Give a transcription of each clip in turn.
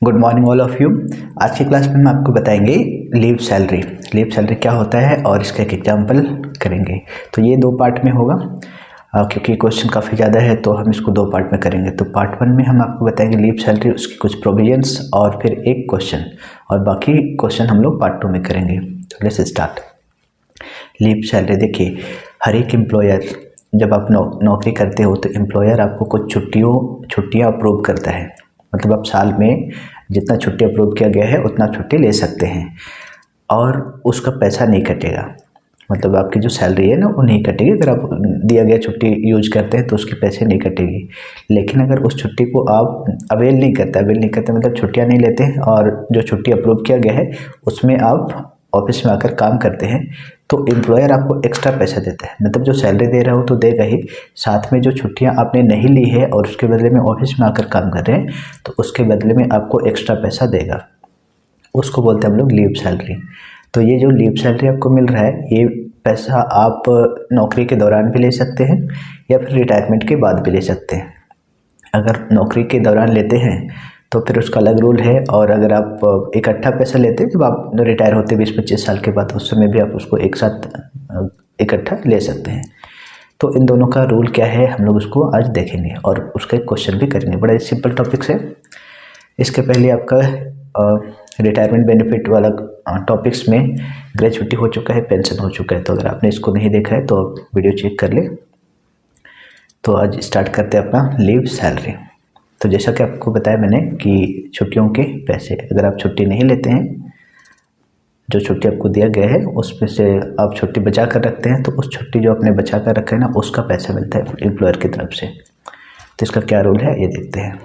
Good morning all of you. आज की class में हम आपको बताएंगे लीव सैलरी। लीव सैलरी क्या होता है और इसका एक एग्जाम्पल करेंगे। तो ये दो पार्ट में होगा क्योंकि क्वेश्चन काफ़ी ज़्यादा है तो हम इसको दो पार्ट में करेंगे। तो पार्ट 1 में हम आपको बताएंगे लीव सैलरी, उसकी कुछ प्रोविजंस और फिर एक क्वेश्चन, और बाकी क्वेश्चन हम लोग पार्ट 2 में करेंगे। तो लेट्स स्टार्ट। लीव सैलरी देखिए, हर एक एम्प्लॉयर जब आप नौकरी करते हो तो एम्प्लॉयर आपको कुछ छुट्टियाँ अप्रूव करता है। मतलब आप साल में जितना छुट्टी अप्रूव किया गया है उतना छुट्टी ले सकते हैं और उसका पैसा नहीं कटेगा। मतलब आपकी जो सैलरी है ना वो नहीं कटेगी। अगर आप दिया गया छुट्टी यूज करते हैं तो उसके पैसे नहीं कटेगी। लेकिन अगर उस छुट्टी को आप अवेल नहीं करते मतलब छुट्टियां नहीं लेते हैं और जो छुट्टी अप्रूव किया गया है उसमें आप ऑफिस में आकर काम करते हैं तो एम्प्लॉयर आपको एक्स्ट्रा पैसा देता है। मतलब जो सैलरी दे रहा हो तो देगा ही, साथ में जो छुट्टियां आपने नहीं ली है और उसके बदले में ऑफिस में आकर काम कर रहे हैं तो उसके बदले में आपको एक्स्ट्रा पैसा देगा। उसको बोलते हैं हम लोग लीव सैलरी। तो ये जो लीव सैलरी आपको मिल रहा है ये पैसा आप नौकरी के दौरान भी ले सकते हैं या फिर रिटायरमेंट के बाद भी ले सकते हैं। अगर नौकरी के दौरान लेते हैं तो फिर उसका अलग रूल है, और अगर आप इकट्ठा पैसा लेते हैं जब आप रिटायर होते हैं 20-25 साल के बाद, उस समय भी आप उसको एक साथ इकट्ठा ले सकते हैं। तो इन दोनों का रूल क्या है हम लोग उसको आज देखेंगे और उसका एक क्वेश्चन भी करेंगे। बड़ा ही सिंपल टॉपिक्स है। इसके पहले आपका रिटायरमेंट बेनिफिट वाला टॉपिक्स में ग्रेजुएटी हो चुका है, पेंशन हो चुका है। तो अगर आपने इसको नहीं देखा है तो आप वीडियो चेक कर ले। तो आज स्टार्ट करते हैं अपना लीव सैलरी। तो जैसा कि आपको बताया मैंने कि छुट्टियों के पैसे, अगर आप छुट्टी नहीं लेते हैं, जो छुट्टी आपको दिया गया है उसमें से आप छुट्टी बचा कर रखते हैं तो उस छुट्टी जो आपने बचा कर रखा है ना उसका पैसा मिलता है एम्प्लॉयर की तरफ से। तो इसका क्या रूल है ये देखते हैं।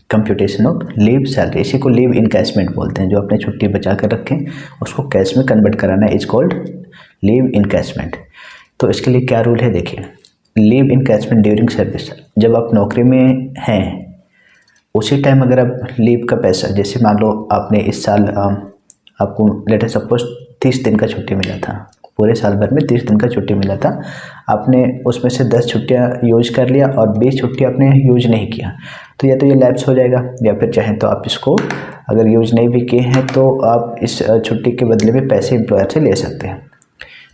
कंप्यूटेशन ऑफ लीव सैलरी, इसी को लीव इनकैशमेंट बोलते हैं। जो आपने छुट्टी बचा कर रखें उसको कैश में कन्वर्ट कराना है, इज कॉल्ड लीव इनकैशमेंट। तो इसके लिए क्या रूल है देखिए। लीव इनकैशमेंट ड्यूरिंग सर्विस, जब आप नौकरी में हैं उसी टाइम अगर आप लीव का पैसा, जैसे मान लो आपने इस साल आपको लेटर सपोज 30 दिन का छुट्टी मिला था, पूरे साल भर में 30 दिन का छुट्टी मिला था, आपने उसमें से 10 छुट्टियाँ यूज कर लिया और 20 छुट्टी आपने यूज नहीं किया, तो या तो ये लैप्स हो जाएगा या फिर चाहे तो आप इसको अगर यूज नहीं भी किए हैं तो आप इस छुट्टी के बदले में पैसे एम्प्लॉयर से ले सकते हैं।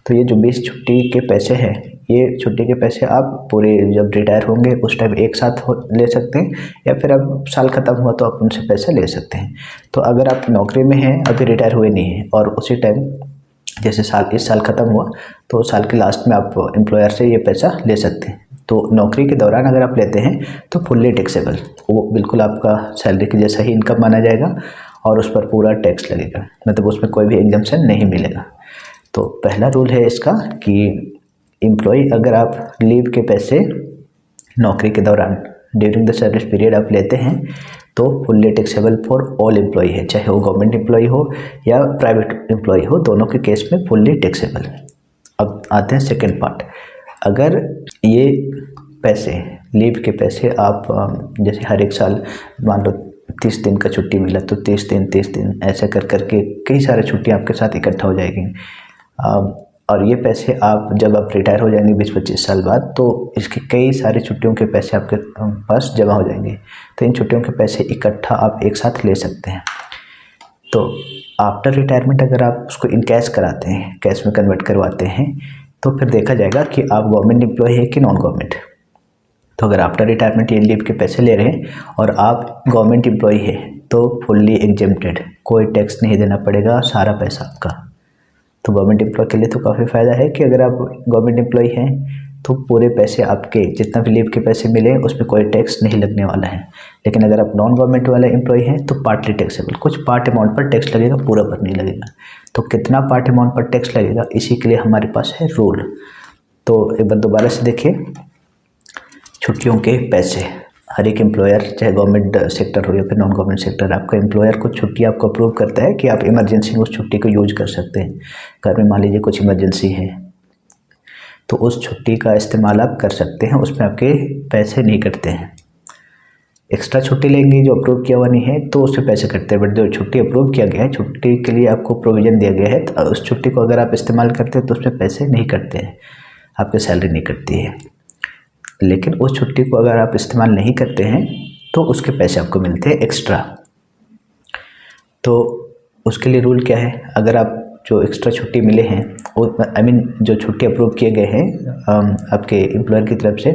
तो ये जो 20 छुट्टी के पैसे हैं, ये छुट्टी के पैसे आप पूरे जब रिटायर होंगे उस टाइम एक साथ ले सकते हैं या फिर अब साल ख़त्म हुआ तो आप उनसे पैसा ले सकते हैं। तो अगर आप नौकरी में हैं, अभी रिटायर हुए नहीं हैं और उसी टाइम जैसे इस साल ख़त्म हुआ तो साल के लास्ट में आप एम्प्लॉयर से ये पैसा ले सकते हैं। तो नौकरी के दौरान अगर आप लेते हैं तो फुल्ली टैक्सेबल, वो बिल्कुल आपका सैलरी के जैसा ही इनकम माना जाएगा और उस पर पूरा टैक्स लगेगा, मतलब उसमें कोई भी एग्जम्पशन नहीं मिलेगा। तो पहला रूल है इसका कि एम्प्लॉय अगर आप लीव के पैसे नौकरी के दौरान ड्यूरिंग द सर्विस पीरियड आप लेते हैं तो fully taxable for all employ है, चाहे वो गवर्नमेंट एम्प्लॉय हो या प्राइवेट एम्प्लॉय हो, दोनों के केस में फुल्ली टैक्सेबल। अब आते हैं सेकेंड पार्ट। अगर ये पैसे लीव के पैसे आप जैसे हर एक साल मान लो 30 दिन का छुट्टी मिला तो 30 दिन ऐसे कर करके कई सारे छुट्टियाँ आपके साथ इकट्ठा हो जाएगी। और ये पैसे आप जब आप रिटायर हो जाएंगे 20-25 साल बाद तो इसके कई सारी छुट्टियों के पैसे आपके पास जमा हो जाएंगे। तो इन छुट्टियों के पैसे इकट्ठा आप एक साथ ले सकते हैं। तो आफ्टर रिटायरमेंट अगर आप उसको इन कैश कराते हैं, कैश में कन्वर्ट करवाते हैं, तो फिर देखा जाएगा कि आप गवर्नमेंट एम्प्लॉय है कि नॉन गवर्नमेंट। तो अगर आफ्टर रिटायरमेंट ये लीव के पैसे ले रहे हैं और आप गवर्नमेंट एम्प्लॉय है तो फुल्ली एग्जेम्प्टेड, कोई टैक्स नहीं देना पड़ेगा, सारा पैसा आपका। तो गवर्नमेंट एम्प्लॉय के लिए तो काफ़ी फ़ायदा है कि अगर आप गवर्नमेंट एम्प्लॉय हैं तो पूरे पैसे आपके जितना भी लीव के पैसे मिले उसमें कोई टैक्स नहीं लगने वाला है। लेकिन अगर आप नॉन गवर्नमेंट वाले एम्प्लॉय हैं तो पार्टली टैक्सेबल, कुछ पार्ट अमाउंट पर टैक्स लगेगा, पूरा पर नहीं लगेगा। तो कितना पार्ट अमाउंट पर टैक्स लगेगा इसी के लिए हमारे पास है रूल। तो एक बार दोबारा से देखिए, छुट्टियों के पैसे हर एक एम्प्लॉयर, चाहे गवर्नमेंट सेक्टर हो या फिर नॉन गवर्नमेंट सेक्टर, आपका एम्प्लॉयर कुछ छुट्टी आपको अप्रूव करता है कि आप इमरजेंसी में उस छुट्टी को यूज कर सकते हैं। घर में मान लीजिए कुछ इमरजेंसी है तो उस छुट्टी का इस्तेमाल आप कर सकते हैं, उसमें आपके पैसे नहीं कटते हैं। एक्स्ट्रा छुट्टी लेंगे जो अप्रूव किया हुआ नहीं है तो उससे पैसे कटते हैं, बट जो छुट्टी अप्रूव किया गया है, छुट्टी के लिए आपको प्रोविज़न दिया गया है, तो उस छुट्टी को अगर आप इस्तेमाल करते हैं तो उसमें पैसे नहीं कटते हैं, आपकी सैलरी नहीं कटती है। लेकिन उस छुट्टी को अगर आप इस्तेमाल नहीं करते हैं तो उसके पैसे आपको मिलते हैं एक्स्ट्रा। तो उसके लिए रूल क्या है, अगर आप जो एक्स्ट्रा छुट्टी मिले हैं वो जो छुट्टी अप्रूव किए गए हैं आपके एम्प्लॉयर की तरफ से,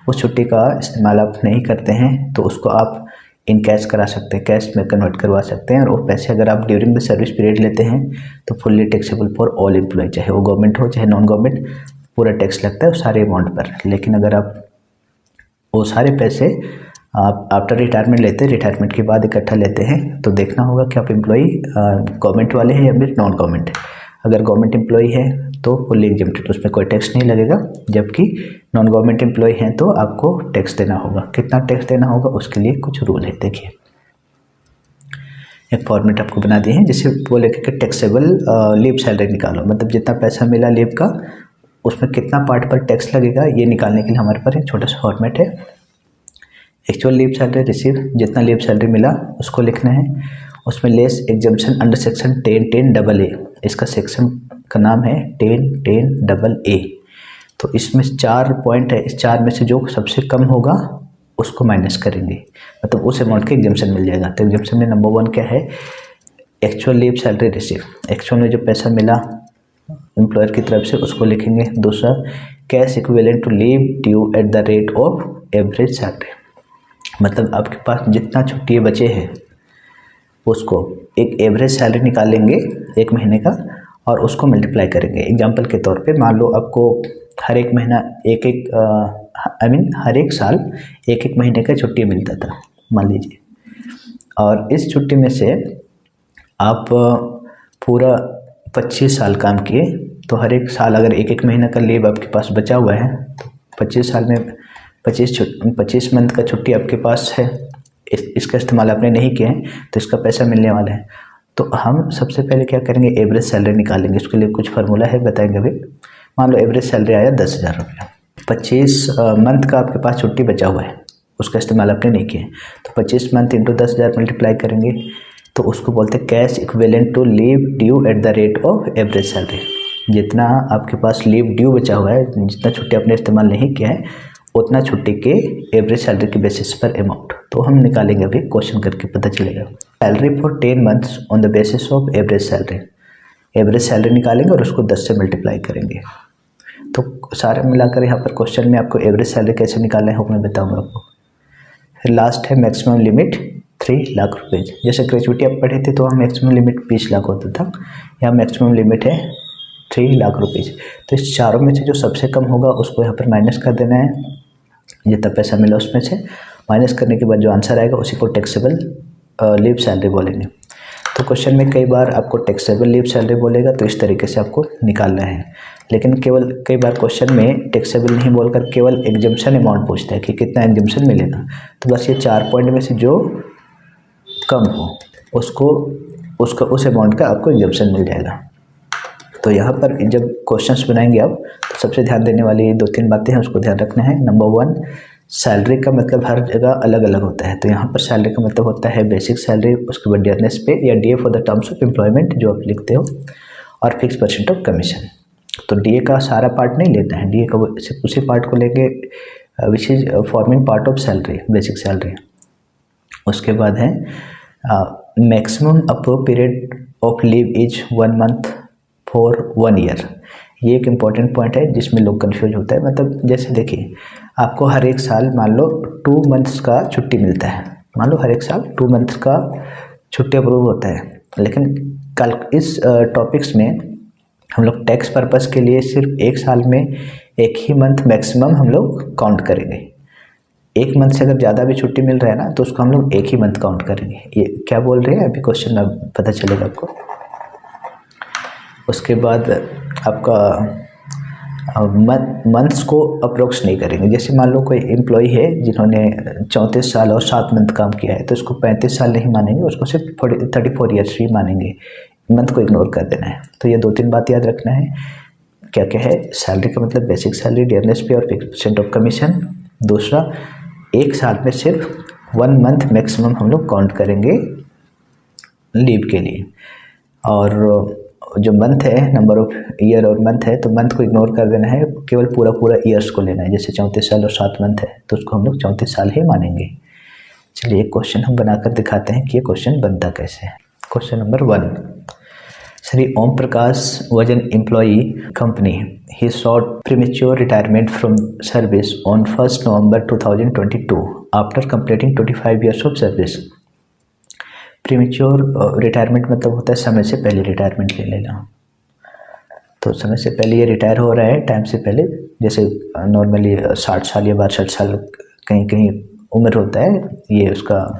उस छुट्टी का इस्तेमाल आप नहीं करते हैं तो उसको आप इन कैश करा सकते हैं, कैश में कन्वर्ट करवा सकते हैं। और वो पैसे अगर आप ड्यूरिंग द सर्विस पीरियड लेते हैं तो fully taxable for all employ, चाहे वो गवर्नमेंट हो चाहे नॉन गवर्नमेंट, पूरा टैक्स लगता है उस सारे अमाउंट पर। लेकिन अगर आप वो सारे पैसे आप आफ्टर रिटायरमेंट लेते हैं, रिटायरमेंट के बाद इकट्ठा लेते हैं, तो देखना होगा कि आप एम्प्लॉई गवर्नमेंट वाले हैं या फिर नॉन गवर्नमेंट है। अगर गवर्नमेंट एम्प्लॉई है तो फुल्ली एग्जेम्प्टेड, उसमें कोई टैक्स नहीं लगेगा। जबकि नॉन गवर्नमेंट एम्प्लॉई हैं तो आपको टैक्स देना होगा। कितना टैक्स देना होगा उसके लिए कुछ रूल है। देखिए, एक फॉर्मेट आपको बना दिए हैं जिससे बोले कि टैक्सेबल लीव सैलरी निकालो, मतलब जितना पैसा मिला लीव का उसमें कितना पार्ट पर टैक्स लगेगा, ये निकालने के लिए हमारे पास एक छोटा सा फॉर्मेट है। एक्चुअल लीव सैलरी रिसीव, जितना लीव सैलरी मिला उसको लिखना है, उसमें less exemption under section 10(10)AA, इसका सेक्शन का नाम है 10(10)AA। तो इसमें 4 पॉइंट है, इस 4 में से जो सबसे कम होगा उसको माइनस करेंगे, मतलब उस अमाउंट का एग्जम्पशन मिल जाएगा। तो एग्जम्पशन में नंबर 1 क्या है, actual leave salary receive, actual में जो पैसा मिला एम्प्लॉयर की तरफ से उसको लिखेंगे। दूसरा, cash equivalent to leave due at the rate of average salary, मतलब आपके पास जितना छुट्टी बचे हैं उसको एक एवरेज सैलरी निकालेंगे एक महीने का और उसको मल्टीप्लाई करेंगे। एग्जांपल के तौर पे मान लो आपको हर एक महीना हर एक साल एक महीने का छुट्टी मिलता था मान लीजिए, और इस छुट्टी में से आप पूरा 25 साल काम किए, तो हर एक साल अगर एक महीना का लीव आपके पास बचा हुआ है तो 25 साल में 25 मंथ का छुट्टी आपके पास है, इसका इस्तेमाल आपने नहीं किया है तो इसका पैसा मिलने वाला है। तो हम सबसे पहले क्या करेंगे, एवरेज सैलरी निकालेंगे। इसके लिए कुछ फार्मूला है, बताएंगे अभी। मान लो एवरेज सैलरी आया 10,000 रुपया, 25 मंथ का आपके पास छुट्टी बचा हुआ है, उसका इस्तेमाल आपने नहीं किया है, तो 25 मंथ इंटू 10,000 मल्टीप्लाई करेंगे, तो उसको बोलते हैं cash equivalent to leave due at the rate of average salary. जितना आपके पास लीव ड्यू बचा हुआ है, जितना छुट्टी आपने इस्तेमाल नहीं किया है, उतना छुट्टी के एवरेज सैलरी के बेसिस पर अमाउंट। तो हम निकालेंगे, अभी क्वेश्चन करके पता चलेगा। Salary for 10 months on the basis of average salary, average salary निकालेंगे और उसको 10 से मल्टीप्लाई करेंगे। तो सारे मिलाकर यहाँ पर क्वेश्चन में आपको एवरेज सैलरी कैसे निकालना है वो मैं बताऊँगा आपको। फिर लास्ट है मैक्सिमम लिमिट 3 लाख रुपये। जैसे ग्रेजुएटी आप पढ़े थे तो हम मैक्सिमम लिमिट 20 लाख होता था, यहाँ मैक्सिमम लिमिट है 3 लाख रुपये। तो इस चारों में से जो सबसे कम होगा उसको यहाँ पर माइनस कर देना है, जितना पैसा मिला उसमें से माइनस करने के बाद जो आंसर आएगा उसी को टैक्सेबल लीव सैलरी बोलेंगे। तो क्वेश्चन में कई बार आपको टैक्सेबल लीव सैलरी बोलेगा, तो इस तरीके से आपको निकालना है। लेकिन केवल कई बार क्वेश्चन में टैक्सेबल नहीं बोलकर केवल एग्जम्पशन अमाउंट पूछता है कि कितना एग्जम्पशन मिलेगा। तो बस ये 4 पॉइंट में से जो कम हो उसको उस अमाउंट का आपको एग्जम्पशन मिल जाएगा। तो यहाँ पर जब क्वेश्चंस बनाएंगे आप, तो सबसे ध्यान देने वाली 2-3 बातें हैं, उसको ध्यान रखना है। नंबर 1, सैलरी का मतलब हर जगह अलग अलग होता है। तो यहाँ पर सैलरी का मतलब होता है बेसिक सैलरी, उसके बाद डियरनेस पे या DA for the terms of employment जो आप लिखते हो, और फिक्स % ऑफ कमीशन। तो डीए का सारा पार्ट नहीं लेता है, डीए का उसी पार्ट को लेके which is forming part of salary, basic salary. उसके बाद है maximum approve period of leave is 1 month for 1 year. ये एक इम्पॉर्टेंट पॉइंट है जिसमें लोग कंफ्यूज होता है। मतलब जैसे देखिए, आपको हर एक साल मान लो 2 मंथ्स का छुट्टी मिलता है, मान लो हर एक साल 2 मंथ्स का छुट्टी अप्रूव होता है। लेकिन कल इस टॉपिक्स में हम लोग टैक्स पर्पस के लिए सिर्फ एक साल में एक ही मंथ मैक्सिमम हम लोग काउंट करेंगे। एक मंथ से अगर ज़्यादा भी छुट्टी मिल रहा है ना, तो उसको हम लोग एक ही मंथ काउंट करेंगे। ये क्या बोल रहे हैं अभी क्वेश्चन में पता चलेगा आपको। उसके बाद आपका मंथ्स को अप्रोक्स नहीं करेंगे। जैसे मान लो कोई एम्प्लॉय है जिन्होंने 34 साल और 7 मंथ काम किया है, तो उसको 35 साल नहीं मानेंगे, उसको सिर्फ 34 ईयर्स ही मानेंगे, मंथ को इग्नोर कर देना है। तो ये 2-3 बात याद रखना है। क्या क्या है, सैलरी का मतलब बेसिक सैलरी, डियरनेस पे और फिक्स % ऑफ कमीशन। दूसरा, एक साल में सिर्फ 1 मंथ मैक्सिमम हम लोग काउंट करेंगे लीव के लिए। और जो मंथ है, नंबर ऑफ ईयर और मंथ है, तो मंथ को इग्नोर कर देना है, केवल पूरा ईयर्स को लेना है। जैसे 34 साल और 7 मंथ है तो उसको हम लोग 34 साल ही मानेंगे। चलिए एक क्वेश्चन हम बनाकर दिखाते हैं कि ये क्वेश्चन बनता कैसे है। Question number 1, Sri Om Prakash was an employee company. He sought premature retirement from service on 1st November 2022 after completing 25 years of service. Premature retirement मतलब होता है समय से पहले रिटायरमेंट ले लेना। तो समय से पहले ये रिटायर हो रहा है, टाइम से पहले, जैसे नॉर्मली 60 साल या 62 साल कहीं कहीं उम्र होता है ये उसका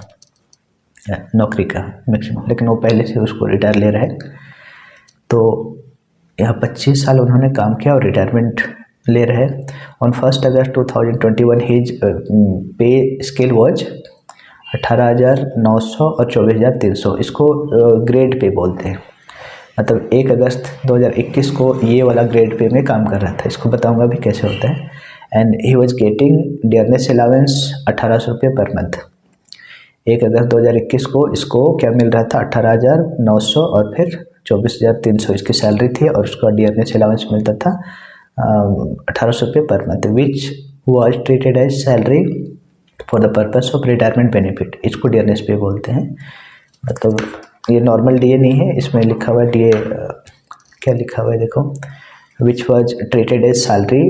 नौकरी का मैक्सिमम, लेकिन वो पहले से उसको रिटायर ले रहा है। तो यहाँ 25 साल उन्होंने काम किया और रिटायरमेंट ले रहे हैं। On 1 August 2021 his pay scale was 18,900 और 24,300। इसको ग्रेड पे बोलते हैं। मतलब 1 अगस्त 2021 को ये वाला ग्रेड पे में काम कर रहा था। इसको बताऊंगा भी कैसे होता है। And he was getting dearness allowance 1800 रुपये पर मंथ। 1 अगस्त 2021 को इसको क्या मिल रहा था, 18,900 और फिर 24,300 इसकी सैलरी थी और उसका डियरनेस अलाउंस मिलता था 1800 रुपये पर month, which was treated as salary for the purpose of retirement benefit. इसको डियरनेस पे बोलते हैं। मतलब ये नॉर्मल डीए नहीं है, इसमें लिखा हुआ है डीए, क्या लिखा हुआ है देखो, which was treated as salary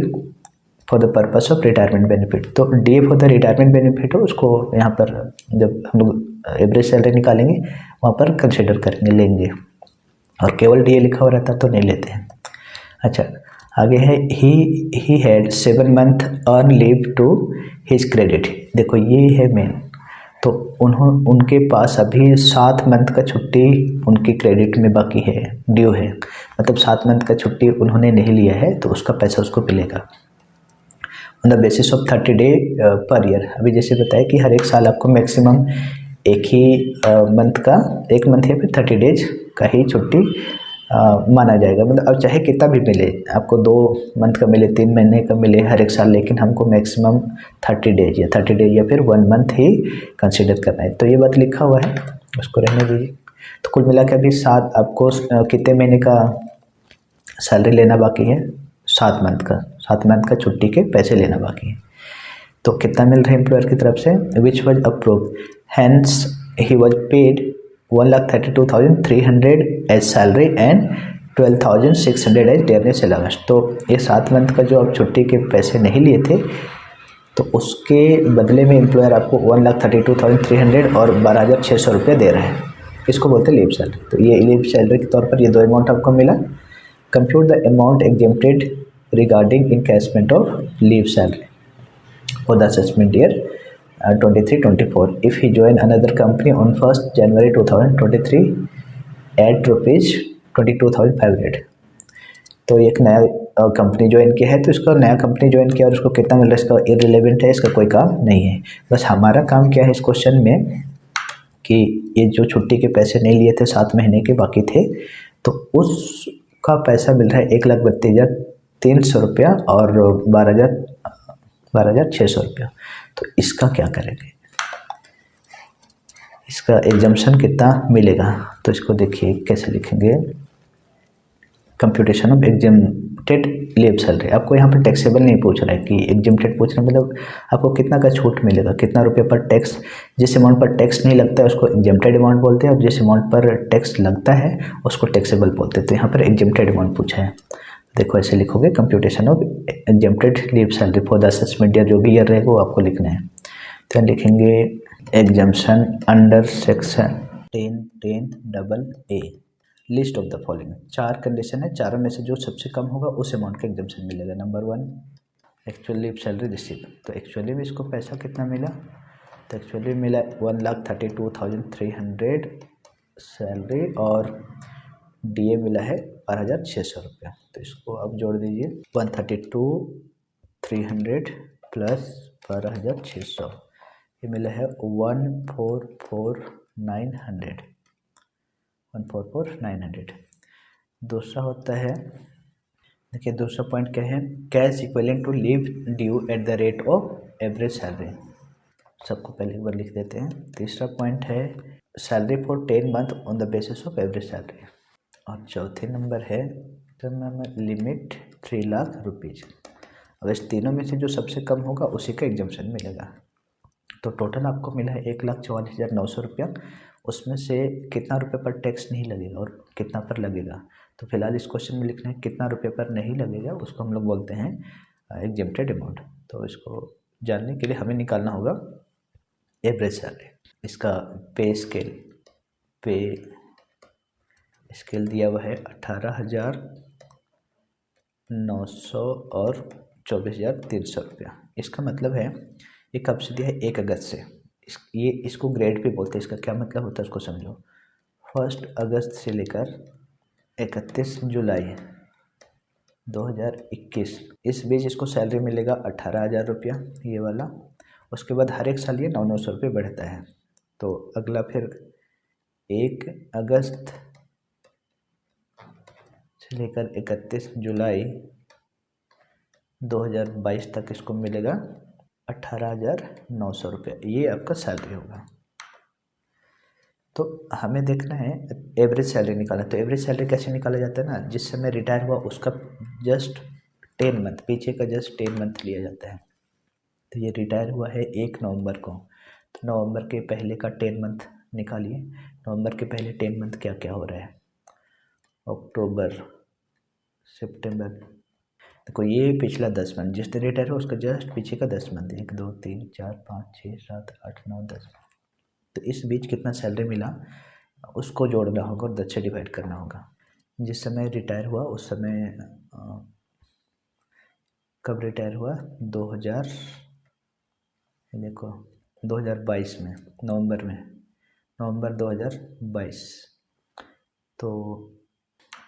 for the purpose of retirement benefit. तो DA for the retirement benefit हो, उसको यहाँ पर जब हम लोग एवरेज सैलरी निकालेंगे वहाँ पर कंसिडर करेंगे, लेंगे। और केवल डीए लिखा हुआ रहता तो नहीं लेते हैं। अच्छा, आगे है ही had 7 month earn leave to his credit. देखो ये है मेन। तो उनके पास अभी 7 मंथ का छुट्टी उनकी क्रेडिट में बाकी है, ड्यू है। मतलब 7 मंथ का छुट्टी उन्होंने नहीं लिया है तो उसका पैसा उसको मिलेगा on the basis of 30 day per year. अभी जैसे बताया कि हर एक साल आपको मैक्सिमम एक ही मंथ का, 1 मंथ या फिर 30 डेज का ही छुट्टी माना जाएगा। मतलब अब चाहे कितना भी मिले, आपको 2 मंथ का मिले, 3 महीने का मिले हर एक साल, लेकिन हमको मैक्सिमम 30 डेज या फिर 1 मंथ ही कंसिडर करना है। तो ये बात लिखा हुआ है, उसको रहने दीजिए। तो कुल मिला के अभी 7 आपको कितने महीने का सैलरी लेना बाकी है, 7 मंथ का, 7 मंथ का छुट्टी के पैसे लेना बाकी है। तो कितना मिल रहा है एम्प्लॉयर की तरफ से, which was approve, hence he was paid 1,32,300 as salary and 12,600 as dearness allowance. तो ये 7 मंथ का जो आप छुट्टी के पैसे नहीं लिए थे तो उसके बदले में एम्प्लॉयर आपको 1,32,300 और 12,600 रुपये दे रहा है। इसको बोलते हैं लीव सैलरी। तो ये लीव सैलरी के तौर पर ये 2 अमाउंट आपको मिला। Compute the amount exempted regarding encashment of leave salary for the assessment year 23-24 if he join another company on 1st January 2023 at rupees 22,500। तो एक नया कंपनी ज्वाइन किया है, तो इसका नया कंपनी ज्वाइन किया और उसको कितना मिल रहा है इसका इररिलेवेंट है, इसका कोई काम नहीं है। बस हमारा काम क्या है इस क्वेश्चन में कि ये जो छुट्टी के पैसे नहीं लिए थे 7 महीने के बाकी थे, तो उसका पैसा मिल रहा है 1,32,300 रुपया और 12,600 रुपया। तो इसका क्या करेंगे, इसका एग्जम्पशन कितना मिलेगा, तो इसको देखिए कैसे लिखेंगे। Computation of exempted leave salary. आपको यहाँ पर टैक्सेबल नहीं पूछ रहा है कि एग्जेम्प्टेड पूछ रहा है, मतलब आपको कितना का छूट मिलेगा, कितना रुपये पर टैक्स। जिस अमाउंट पर टैक्स नहीं लगता है उसको एग्जेम्प्टेड अमाउंट बोलते हैं और जिस अमाउंट पर टैक्स लगता है उसको टैक्सेबल बोलते हैं। तो यहाँ पर एग्जेम्प्टेड अमाउंट पूछा है। देखो ऐसे लिखोगे, computation of exempted leave salary for the assessment year, जो भी ईयर रहेगा वो आपको लिखना है। तो लिखेंगे exemption under section 10(a) list of the following. 4 condition है, चारों में से जो सबसे कम होगा उस अमाउंट का एग्जम्पशन मिलेगा। Number 1 actual leave salary receive. तो एक्चुअली में इसको पैसा कितना मिला, तो एक्चुअली मिला 1,32,300 सैलरी और डीए मिला है 12,600 रुपया। तो इसको आप जोड़ दीजिए, 1,32,300 प्लस 12,600, ये मिला है 1,44,900। दूसरा होता है, देखिए दूसरा पॉइंट क्या है, cash equivalent to leave due at the rate of average salary. सबको पहले एक बार लिख देते हैं। तीसरा पॉइंट है salary for 10 month on the basis of average salary. और चौथे नंबर है लिमिट 3 लाख रुपीज़। अब इस तीनों में से जो सबसे कम होगा उसी का एग्जम्पशन मिलेगा। तो टोटल आपको मिला है 1,44,900 रुपया। उसमें से कितना रुपये पर टैक्स नहीं लगेगा और कितना पर लगेगा। तो फिलहाल इस क्वेश्चन में लिखना है कितना रुपये पर नहीं लगेगा, उसको हम लोग बोलते हैं एग्जेम्प्टेड अमाउंट। तो इसको जानने के लिए हमें निकालना होगा एवरेज सैलरी। इसका पे स्केल दिया हुआ है 18,900 और 24,300 रुपया। इसका मतलब है ये कब से दिया है, 1 अगस्त से। इसको ग्रेड पे बोलते हैं। इसका क्या मतलब होता है उसको समझो। 1 अगस्त से लेकर 31 जुलाई 2021 इस बीच इसको सैलरी मिलेगा 18,000 रुपया, ये वाला। उसके बाद हर एक साल ये 900 रुपये बढ़ता है। तो अगला फिर 1 अगस्त से लेकर 31 जुलाई 2022 तक इसको मिलेगा 18,900 रुपये। ये आपका सैलरी होगा। तो हमें देखना है एवरेज सैलरी निकालना। तो एवरेज सैलरी कैसे निकाला जाता है ना, जिस समय रिटायर हुआ उसका जस्ट 10 मंथ पीछे का जस्ट 10 मंथ लिया जाता है। तो ये रिटायर हुआ है 1 नवंबर को, तो नवंबर के पहले का 10 मंथ निकालिए। नवंबर के पहले 10 मंथ क्या क्या हो रहा है, अक्टूबर, सितंबर। देखो ये पिछला 10 मंथ जिस दिन रिटायर हुआ उसका जस्ट पीछे का 10 मंथ, 1 2 3 4 5 6 7 8 9 10। तो इस बीच कितना सैलरी मिला उसको जोड़ना होगा और 10 से डिवाइड करना होगा। जिस समय रिटायर हुआ उस समय कब रिटायर हुआ, 2000 देखो 2022 में, नवंबर 2022। तो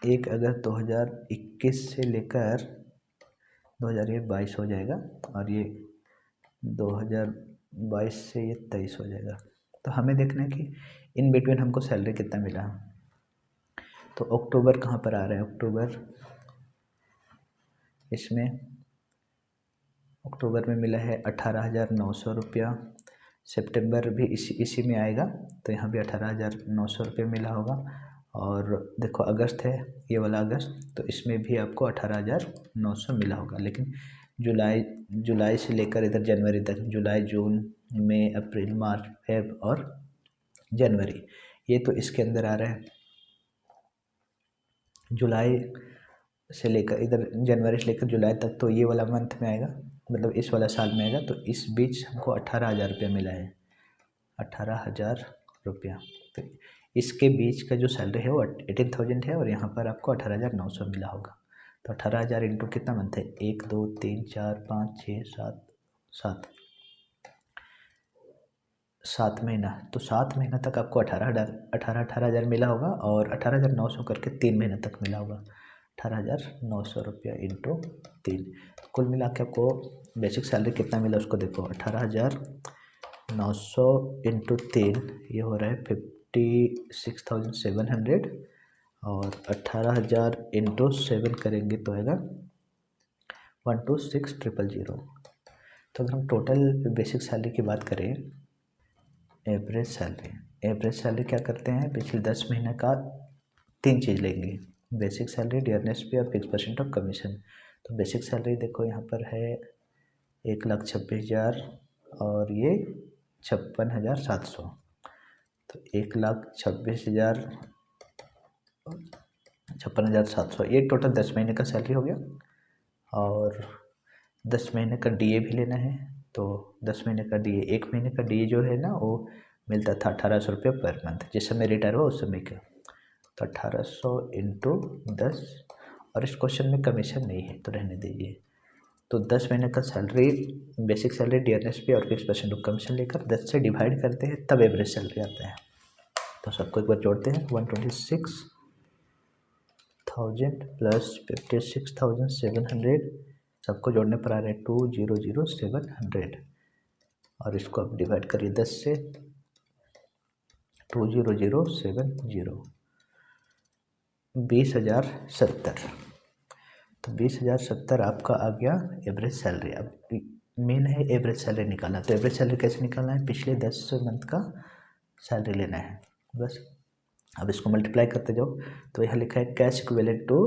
1 अगस्त 2021 से लेकर 2022 हो जाएगा, और ये 2022 से ये 23 हो जाएगा। तो हमें देखना है कि इन बिटवीन हमको सैलरी कितना मिला। तो अक्टूबर कहाँ पर आ रहा है, अक्टूबर इसमें अक्टूबर में मिला है 18,900 रुपया। सितंबर भी इसी में आएगा, तो यहाँ भी 18,900 रुपये मिला होगा। और देखो अगस्त है ये वाला अगस्त, तो इसमें भी आपको 18,900 मिला होगा। लेकिन जुलाई से लेकर इधर जनवरी तक, जुलाई जून मई अप्रैल मार्च फेब और जनवरी, ये तो इसके अंदर आ रहा है। जुलाई से लेकर इधर जनवरी से लेकर जुलाई तक, तो ये वाला मंथ में आएगा, मतलब इस वाला साल में आएगा। तो इस बीच हमको 18,000 रुपया मिला है, 18,000 रुपया। तो इसके बीच का जो सैलरी है वो 18,000 है, और यहाँ पर आपको 18,900 मिला होगा। तो 18,000 इंटू कितना मंथ है, 1 2 3 4 5 6 7 7 महीना। तो 7 महीना तक आपको 18,000 मिला होगा, और 18,900 करके 3 महीने तक मिला होगा। 18,900 रुपया इंटू 3, कुल मिला के आपको बेसिक सैलरी कितना मिला उसको देखो। 18,900 इंटू 3 ये हो रहा है 56,700, और 18,000 इंटू 7 करेंगे तो आएगा 126,000। तो अगर हम टोटल बेसिक सैलरी की बात करें, एवरेज सैलरी क्या करते हैं, पिछले 10 महीने का 3 चीज़ लेंगे, बेसिक सैलरी, डियरनेस पे और 5% ऑफ कमीशन। तो बेसिक सैलरी देखो यहाँ पर है 1,26,000 और ये 56,700। तो 1,26,000 और 56,700 ये टोटल 10 महीने का सैलरी हो गया। और 10 महीने का डीए भी लेना है, तो 10 महीने का डीए, 1 महीने का डीए जो है ना वो मिलता था 1,800 रुपये पर मंथ, जिस समय रिटायर हुआ उस समय का। तो 1,800 इंटू 10, और इस क्वेश्चन में कमीशन नहीं है तो रहने दीजिए। तो 10 महीने का सैलरी, बेसिक सैलरी, डियरनेस पे और 5% ऑफ कमीशन लेकर 10 से डिवाइड करते हैं, तब एवरेज सैलरी आता है। तो सबको एक बार जोड़ते हैं, 126,000 प्लस 56,700, सबको जोड़ने पर आ रहे हैं 200,700, और इसको आप डिवाइड करिए 10 से, 200,700, 20,070। तो 20,070 आपका आ गया एवरेज सैलरी। अब मेन है एवरेज सैलरी निकालना। तो एवरेज सैलरी कैसे निकालना है, पिछले 10 मंथ का सैलरी लेना है बस। अब इसको मल्टीप्लाई करते जाओ, तो यहाँ लिखा है cash equivalent to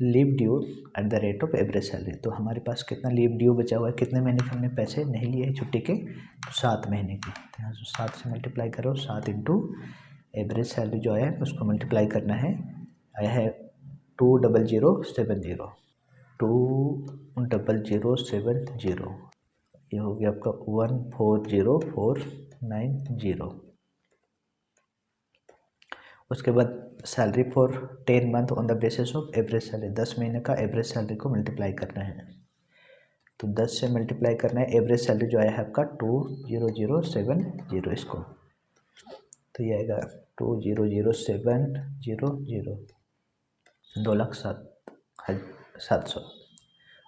leave due at the rate of average salary. तो हमारे पास कितना लीव ड्यू बचा हुआ है, कितने महीने के हमने पैसे नहीं लिए हैं छुट्टी के, तो 7 महीने के। तो यहाँ 7 से मल्टीप्लाई करो, 7 इंटू एवरेज सैलरी जो आया है उसको मल्टीप्लाई करना है, आया है 20070, 20070, ये हो गया आपका 140490। उसके बाद salary for 10 month on the basis of average salary, 10 महीने का एवरेज सैलरी को मल्टीप्लाई करना है। तो 10 से मल्टीप्लाई करना है, एवरेज सैलरी जो आया है आपका 20070 इसको, तो ये आएगा 2007000, 2,07,700,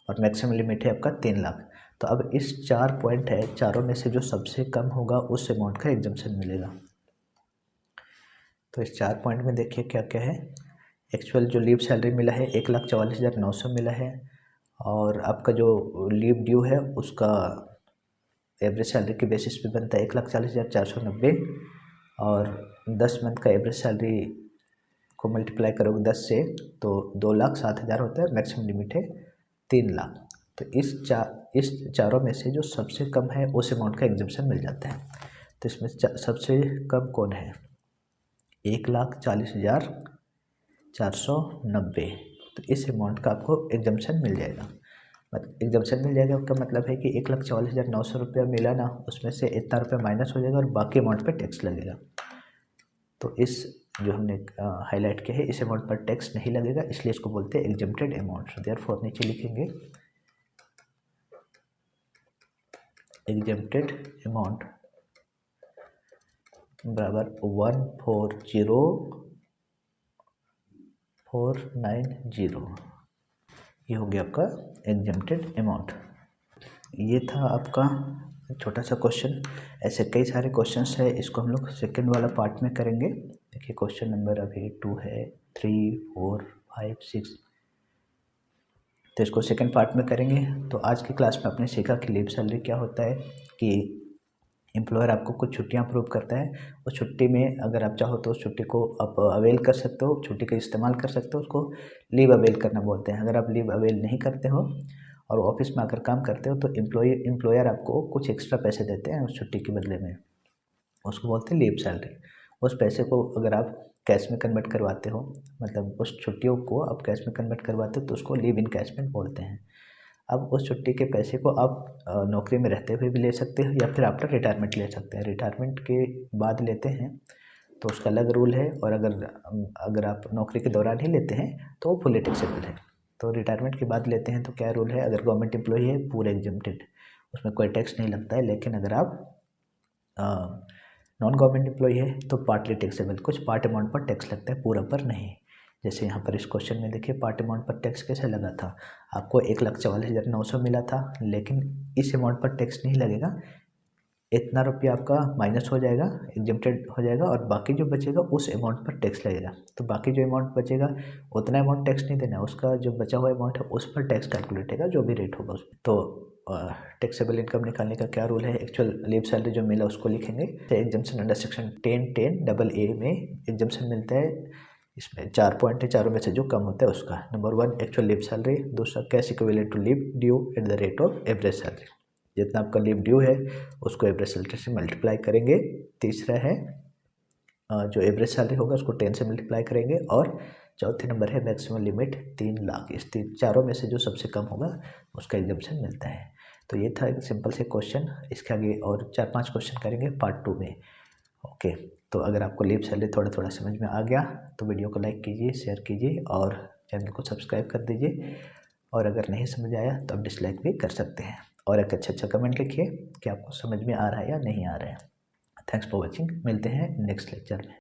और मैक्सिमम लिमिट है आपका 3 लाख। तो अब इस 4 पॉइंट है, चारों में से जो सबसे कम होगा उस अमाउंट का एग्जम्पशन मिलेगा। तो इस 4 पॉइंट में देखिए क्या क्या है। एक्चुअल जो लीव सैलरी मिला है 1,44,900 मिला है, और आपका जो लीव ड्यू है उसका एवरेज सैलरी के बेसिस पे बनता है 1,40,490, और 10 मंथ का एवरेज सैलरी को मल्टीप्लाई करोगे 10 से तो 2,07,000 होता है, मैक्सिमम लिमिट है 3 लाख। तो इस चारों में से जो सबसे कम है उस अमाउंट का एग्जम्पशन मिल जाता है। तो इसमें सबसे कम कौन है, 1,40,490, तो इस अमाउंट का आपको एग्जम्पशन मिल जाएगा। एग्जम्पशन मिल जाएगा का मतलब है कि 1,44,900 रुपया मिला ना, उसमें से इतना रुपया माइनस हो जाएगा और बाकी अमाउंट पे टैक्स लगेगा। तो इस जो हमने हाईलाइट किया है इस अमाउंट पर टैक्स नहीं लगेगा, इसलिए इसको बोलते हैं एग्जम्प्टेड अमाउंट। देयरफॉर नीचे लिखेंगे एग्जम्प्टेड अमाउंट बराबर 140,490, ये हो गया आपका एग्जम्प्टेड अमाउंट। ये था आपका छोटा सा क्वेश्चन। ऐसे कई सारे क्वेश्चंस है, इसको हम लोग सेकंड वाला पार्ट में करेंगे। देखिए क्वेश्चन नंबर अभी 2 है, 3, 4, 5, 6, तो इसको सेकंड पार्ट में करेंगे। तो आज की क्लास में आपने सीखा कि लीव सैलरी क्या होता है, कि एम्प्लॉयर आपको कुछ छुट्टियां अप्रूव करता है, उस छुट्टी में अगर आप चाहो तो उस छुट्टी को आप अवेल कर सकते हो, छुट्टी का इस्तेमाल कर सकते हो, उसको लीव अवेल करना बोलते हैं। अगर आप लीव अवेल नहीं करते हो और ऑफिस में आकर काम करते हो तो एम्प्लॉयर आपको कुछ एक्स्ट्रा पैसे देते हैं उस छुट्टी के बदले में, उसको बोलते हैं लीव सैलरी। उस पैसे को अगर आप कैश में कन्वर्ट करवाते हो, मतलब उस छुट्टियों को आप कैश में कन्वर्ट करवाते हो तो उसको लीव इनकैशमेंट बोलते हैं। अब उस छुट्टी के पैसे को आप नौकरी में रहते हुए भी ले सकते हो या फिर आफ्टर रिटायरमेंट ले सकते हैं। रिटायरमेंट के बाद लेते हैं तो उसका अलग रूल है, और अगर आप नौकरी के दौरान ही लेते हैं तो वो फुली टैक्सेबल है। तो रिटायरमेंट के बाद लेते हैं तो क्या रूल है, अगर गवर्नमेंट एम्प्लॉई है पूरे एग्जम्प्टेड, उसमें कोई टैक्स नहीं लगता है। लेकिन अगर आप नॉन गवर्नमेंट एम्प्लॉई है तो पार्टली टैक्सेबल, कुछ पार्ट अमाउंट पर टैक्स लगता है, पूरा पर नहीं। जैसे यहाँ पर इस क्वेश्चन में देखिए पार्ट अमाउंट पर टैक्स कैसे लगा था, आपको 1,44,900 मिला था, लेकिन इस अमाउंट पर टैक्स नहीं लगेगा, इतना रुपया आपका माइनस हो जाएगा, एग्जम्प्टेड हो जाएगा, और बाकी जो बचेगा उस अमाउंट पर टैक्स लगेगा। तो बाकी जो अमाउंट बचेगा उतना अमाउंट टैक्स नहीं देना है, उसका जो बचा हुआ अमाउंट है उस पर टैक्स कैलकुलेट होगा, जो भी रेट होगा उसमें। तो टैक्सेबल इनकम निकालने का क्या रूल है, एक्चुअल लीव सैलरी जो मिला उसको लिखेंगे। एग्जम्पशन अंडर सेक्शन 10(10)(a) में एग्जम्पशन मिलता है, इसमें 4 पॉइंट है, चारों में से जो कम होता है उसका। नंबर 1 एक्चुअल लीव सैलरी, दूसरा cash equivalent to leave due at the rate of average salary, जितना आपका लीव ड्यू है उसको एवरेज सैलरी से मल्टीप्लाई करेंगे। तीसरा है जो एवरेज सैलरी होगा उसको 10 से मल्टीप्लाई करेंगे, और चौथे नंबर है मैक्सिमम लिमिट 3 लाख। इस चारों में से जो सबसे कम होगा उसका एग्जम्पशन मिलता है। तो ये था एक सिंपल से क्वेश्चन, इसके आगे और 4-5 क्वेश्चन करेंगे पार्ट 2 में। ओके, तो अगर आपको लीव सैलरी थोड़ा थोड़ा समझ में आ गया तो वीडियो को लाइक कीजिए, शेयर कीजिए और चैनल को सब्सक्राइब कर दीजिए, और अगर नहीं समझ आया तो आप डिसलाइक भी कर सकते हैं, और एक अच्छा कमेंट लिखिए कि आपको समझ में आ रहा है या नहीं आ रहा है। थैंक्स फॉर वॉचिंग, मिलते हैं नेक्स्ट लेक्चर में।